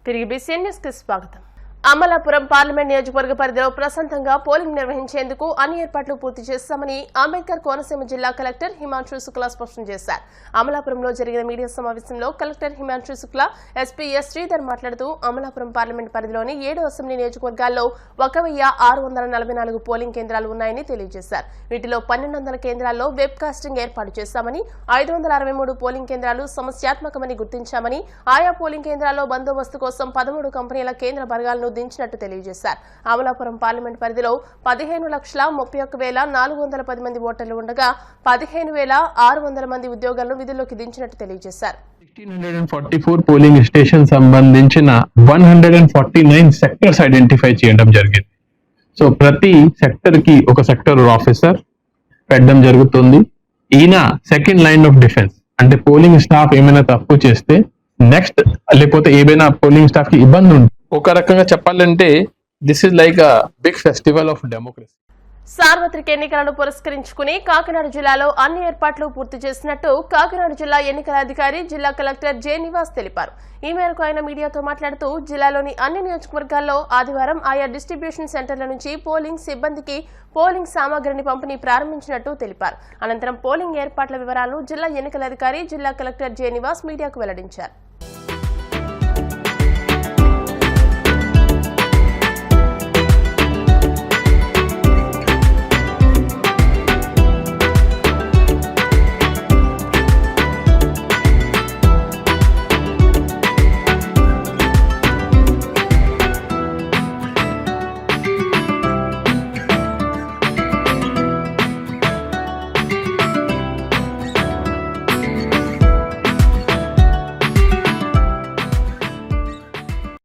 తిరిగి BCN news కి స్వాగతం. అమలాపురం పార్లమెంట్ నియోజకవర్గ పరిధిలో ప్రశాంతంగా పోలింగ్ నిర్వహించేందుకు అన్ని ఏర్పాట్లు పూర్తి చేశామని అంబేద్కర్ కోనసీమ జిల్లా కలెక్టర్ హిమాంశు శుక్లా స్పష్టం చేశారు. అమలాపురంలో జరిగిన మీడియా సమావేశంలో collector Himanshu Shukla, SP yes Sridhar మాట్లాడుతూ అమలాపురం పార్లమెంట్ పరిధిలోని 7 అసెంబ్లీ నియోజకవర్గాల్లో 1644 పోలింగ్ కేంద్రాలు ఉన్నాయని తెలియజేశారు. వీటిలో 1200 కేంద్రాల్లో వెబ్ కాస్టింగ్ ఏర్పాటు చేశామని, 563 పోలింగ్ కేంద్రాలు సమస్యాత్మకమని గుర్తించామని, ఆయా పోలింగ్ కేంద్రాల్లో బందోబస్తు కోసం 13 కంపెనీల కేంద్ర బలగాలను దించినట్టు తెలియజేశారు. అమలాపురం పార్లమెంట్ పరిధిలో 15,31,410 మంది ఓటర్లు ఉండగా 15,600 మంది ఉద్యోగులను విధుల్లోకి దించినట్టు తెలియజేశారు. 1644 పోలింగ్ స్టేషన్ సంబంధించిన 149 సెక్టర్స్ ఐడెంటిఫై చేయడం జరిగింది. సో ప్రతి సెక్టర్ కి ఒక సెక్టర్ ఆఫీసర్ పెట్టడం జరుగుతుంది. ఈయన సెకండ్ లైన్ ఆఫ్ డిఫెన్స్, అంటే పోలింగ్ స్టాఫ్ ఏమైనా తప్పు చేస్తే నెక్స్ట్ లేకపోతే ఏమైనా పోలింగ్ స్టాఫ్ కి ఇబ్బంది ఉంటుంది. ఒక రకంగా చెప్పాలంటే this is like a big festival of democracy. సార్వత్రిక ఎన్నికలను పురస్కరించుకుని కాకినాడ జిల్లాలో అన్ని ఏర్పాట్లు పూర్తి చేసినట్టు కాకినాడ జిల్లా ఎన్నికల అధికారి జిల్లా కలెక్టర్ జె నివాస్ తెలిపారు. ఈ మేరకు ఆయన మీడియాతో మాట్లాడుతూ జిల్లాలోని అన్ని నియోజకవర్గాల్లో ఆదివారం ఆయా డిస్ట్రిబ్యూషన్ సెంటర్ల నుంచి పోలింగ్ సిబ్బందికి పోలింగ్ సామాగ్రిని పంపిణీ ప్రారంభించినట్టు తెలిపారు. అనంతరం పోలింగ్ ఏర్పాట్ల వివరాలను జిల్లా ఎన్నికల అధికారి జిల్లా కలెక్టర్ జె నివాస్ మీడియాకు వెల్లడించారు.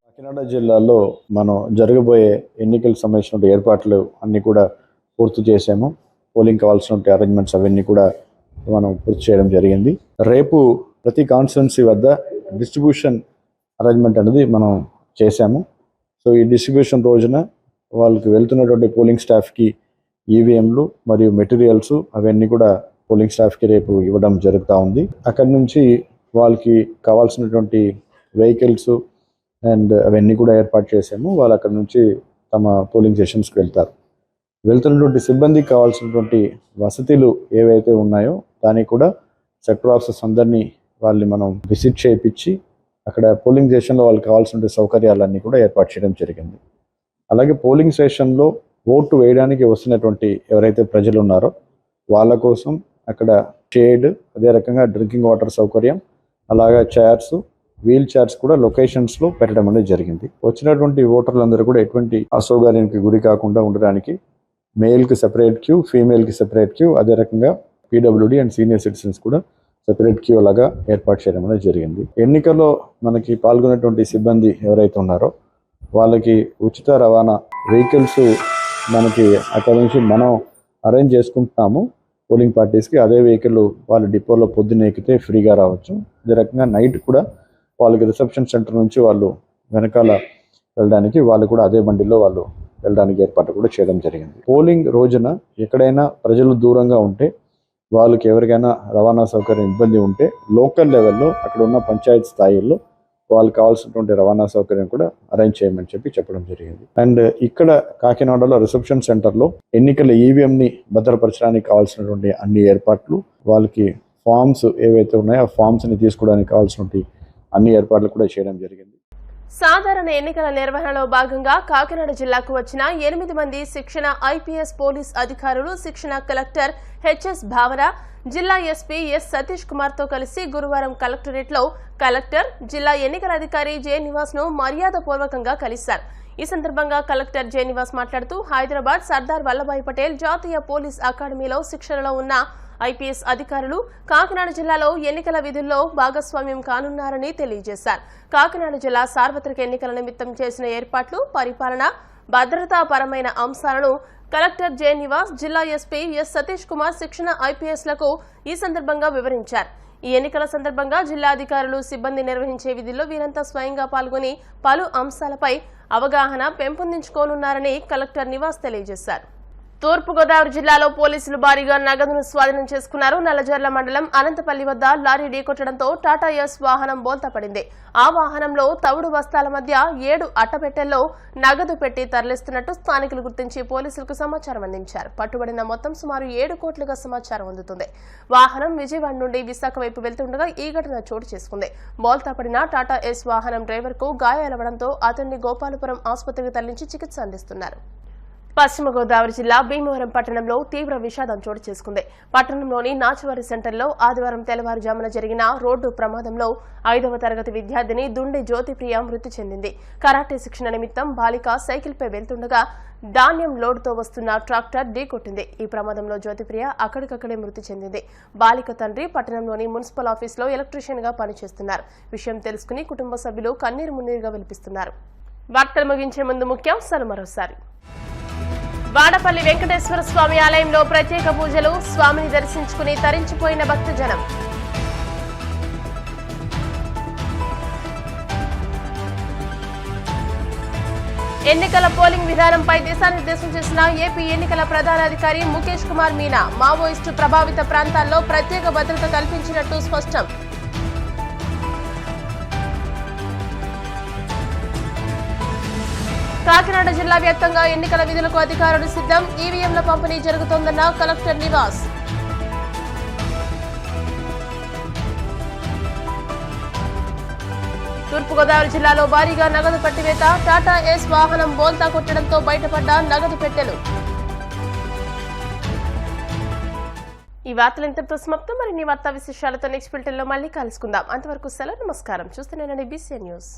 కాకినాడ జిల్లాలో మనం జరగబోయే ఎన్నికలకు సంబంధించిన ఏర్పాట్లు అన్నీ కూడా పూర్తి చేసాము. పోలింగ్ కావాల్సిన అరేంజ్మెంట్స్ అవన్నీ కూడా మనం పూర్తి చేయడం జరిగింది. రేపు ప్రతి కాన్స్టిట్యున్సీ వద్ద డిస్ట్రిబ్యూషన్ అరేంజ్మెంట్ అనేది మనం చేశాము. సో ఈ డిస్ట్రిబ్యూషన్ రోజున వాళ్ళకి వెళ్తున్నటువంటి పోలింగ్ స్టాఫ్కి ఈవీఎంలు మరియు మెటీరియల్స్ అవన్నీ కూడా పోలింగ్ స్టాఫ్కి రేపు ఇవ్వడం జరుగుతూ ఉంది. అక్కడి నుంచి వాళ్ళకి కావాల్సినటువంటి వెహికల్స్ అండ్ అవన్నీ కూడా ఏర్పాటు చేసాము. వాళ్ళు అక్కడ నుంచి తమ పోలింగ్ స్టేషన్స్కి వెళ్తారు. వెళ్తున్నటువంటి సిబ్బందికి కావాల్సినటువంటి వసతులు ఏవైతే ఉన్నాయో దానికి కూడా సెక్టర్ ఆఫీసర్స్ అందరినీ వాళ్ళని మనం విజిట్ చేయించి అక్కడ పోలింగ్ స్టేషన్లో వాళ్ళకి కావాల్సిన సౌకర్యాలన్నీ కూడా ఏర్పాటు చేయడం జరిగింది. అలాగే పోలింగ్ స్టేషన్లో ఓటు వేయడానికి వస్తున్నటువంటి ఎవరైతే ప్రజలు ఉన్నారో వాళ్ళ కోసం అక్కడ షేడ్, అదే రకంగా డ్రింకింగ్ వాటర్ సౌకర్యం, అలాగే చైర్స్, వీల్ చైర్స్ కూడా లొకేషన్స్లో పెట్టడం అనేది జరిగింది. వచ్చినటువంటి ఓటర్లందరూ కూడా ఎటువంటి అసౌకర్యానికి గురి కాకుండా ఉండడానికి మేల్కి సెపరేట్ క్యూ, ఫీమేల్కి సెపరేట్ క్యూ, అదే రకంగా పీడబ్ల్యూడీ అండ్ సీనియర్ సిటిజన్స్ కూడా సెపరేట్ క్యూ లాగా ఏర్పాటు చేయడం అనేది జరిగింది. ఎన్నికల్లో మనకి పాల్గొనేటువంటి సిబ్బంది ఎవరైతే ఉన్నారో వాళ్ళకి ఉచిత రవాణా వెహికల్స్ మనకి అక్కడ నుంచి మనం అరేంజ్ చేసుకుంటున్నాము. పోలింగ్ పార్టీస్కి అదే వెహికల్ వాళ్ళ డిపోలో పొద్దున్న ఎక్కితే ఫ్రీగా రావచ్చు. అదే రకంగా నైట్ కూడా వాళ్ళకి రిసెప్షన్ సెంటర్ నుంచి వాళ్ళు వెనకాల వెళ్ళడానికి వాళ్ళు కూడా అదే బండిలో వాళ్ళు వెళ్ళడానికి ఏర్పాటు కూడా చేయడం జరిగింది. పోలింగ్ రోజున ఎక్కడైనా ప్రజలు దూరంగా ఉంటే వాళ్ళకి ఎవరికైనా రవాణా సౌకర్యం ఇబ్బంది ఉంటే లోకల్ లెవెల్లో అక్కడ ఉన్న పంచాయతీ స్థాయిల్లో వాళ్ళకి కావాల్సినటువంటి రవాణా సౌకర్యం కూడా అరేంజ్ చేయమని చెప్పడం జరిగింది. అండ్ ఇక్కడ కాకినాడలో రిసెప్షన్ సెంటర్లో ఎన్నికల ఈవీఎంని భద్రపరచడానికి కావాల్సినటువంటి అన్ని ఏర్పాట్లు, వాళ్ళకి ఫామ్స్ ఏవైతే ఉన్నాయో ఆ ఫామ్స్ని తీసుకోవడానికి కావాల్సినటువంటి అన్ని ఏర్పాట్లు కూడా చేయడం జరిగింది. సాధారణ ఎన్నికల నిర్వహణలో భాగంగా కాకినాడ జిల్లాకు వచ్చిన 8 మంది శిక్షణ ఐపీఎస్ పోలీస్ అధికారులు శిక్షణ కలెక్టర్ హెచ్ఎస్ భావన, జిల్లా ఎస్పీ ఎస్ సతీష్ కుమార్ తో కలిసి గురువారం కలెక్టరేట్ లో కలెక్టర్, జిల్లా ఎన్నికల అధికారి జె నివాస్ ను మర్యాదపూర్వకంగా కలిశారు. ఈ సందర్భంగా కలెక్టర్ జె నివాస్ మాట్లాడుతూ హైదరాబాద్ సర్దార్ వల్లభాయ్ పటేల్ జాతీయ పోలీస్ అకాడమీలో శిక్షణలో ఉన్న ఐపీఎస్ అధికారులు కాకినాడ జిల్లాలో ఎన్నికల విధుల్లో భాగస్వామ్యం కానున్నారని తెలియజేశారు. కాకినాడ జిల్లా సార్వత్రిక ఎన్నికల నిమిత్తం చేసిన ఏర్పాట్లు, పరిపాలన, భద్రతాపరమైన అంశాలను కలెక్టర్ జె నివాస్, జిల్లా ఎస్పీ ఎస్ సతీష్ కుమార్ శిక్షణ ఐపీఎస్లకు ఈ సందర్భంగా వివరించారు. ఈ ఎన్నికల సందర్భంగా జిల్లా అధికారులు, సిబ్బంది నిర్వహించే విధుల్లో వీరంతా స్వయంగా పాల్గొని పలు అంశాలపై అవగాహన పెంపొందించుకోనున్నారని కలెక్టర్ నివాస్ తెలియజేశారు. తూర్పుగోదావరి జిల్లాలో పోలీసులు భారీగా నగదును స్వాధీనం చేసుకున్నారు. నల్లజర్ల మండలం అనంతపల్లి వద్ద లారీ ఢీకొట్టడంతో టాటా ఎస్ వాహనం బోల్తా పడింది. ఆ వాహనంలో తవుడు బస్తాల మధ్య 7 అట్టపెట్టెల్లో నగదు పెట్టి తరలిస్తున్నట్టు స్థానికులు గుర్తించి పోలీసులకు సమాచారం అందించారు. పట్టుబడిన మొత్తం సుమారు 7 కోట్లుగా సమాచారం అందుతుంది. వాహనం విజయవాడ నుండి విశాఖ వైపు వెళ్తుండగా ఈ ఘటన చోటు చేసుకుంది. బోల్తా పడిన టాటా ఎస్ వాహనం డ్రైవర్ కు గాయాలవడంతో అతన్ని గోపాలపురం ఆసుపత్రికి తరలించి చికిత్స అందిస్తున్నారు. పశ్చిమ గోదావరి జిల్లా భీమవరం పట్టణంలో తీవ్ర విషాదం చోటు చేసుకుంది. పట్టణంలోని నాచువారి సెంటర్లో ఆదివారం తెల్లవారుజామున జరిగిన రోడ్డు ప్రమాదంలో 5వ తరగతి విద్యార్థిని దుండి జ్యోతిప్రియ మృతి చెందింది. కరాటే శిక్షణ నిమిత్తం బాలిక సైకిల్పై వెళ్తుండగా ధాన్యం లోడుతో వస్తున్న ట్రాక్టర్ ఢీకొట్టింది. ఈ ప్రమాదంలో జ్యోతిప్రియ అక్కడికక్కడే మృతి చెందింది. బాలిక తండ్రి పట్టణంలోని మున్సిపల్ ఆఫీసులో ఎలక్ట్రీషియన్ గా పనిచేస్తున్నారు. విషయం తెలుసుకుని కుటుంబ సభ్యులు కన్నీరు మున్నీరుగా విలపిస్తున్నారు. వార్తలు ముగించే ముందు ముఖ్యాంశాలు మరోసారి. వాడపల్లి వెంకటేశ్వర స్వామి ఆలయంలో ప్రత్యేక పూజలు, స్వామిని దర్శించుకుని తరించిపోయిన భక్తజనం. ఎన్నికల పోలింగ్ విధానంపై దిశానిర్దేశం చేసిన ఏపీ ఎన్నికల ప్రధానాధికారి ముఖేష్ కుమార్ మీనా మావోయిస్టు ప్రభావిత ప్రాంతాల్లో ప్రత్యేక భద్రత కల్పించినట్టు స్పష్టం. కాకినాడ జిల్లా వ్యాప్తంగా ఎన్నికల విధులకు అధికారులు సిద్ధం. ఈవీఎంల పంపిణీ జరుగుతోందన్న కలెక్టర్ నివాస్. తూర్పుగోదావరి జిల్లాలో భారీగా నగదు పట్టివేత, టాటా ఎస్ వాహనం బోల్తా కొట్టడంతో బయటపడ్డ నగదు పెట్టెలు. ఈ వార్తలు ఇంతటితో సమాప్తం. మరిన్ని వార్తా విశేషాలతో నెక్స్ట్ బులెటిన్లో మళ్ళీ కలుసుకుందాం. అంతవరకు సెలవు, నమస్కారం. చూస్తూనే BCN న్యూస్.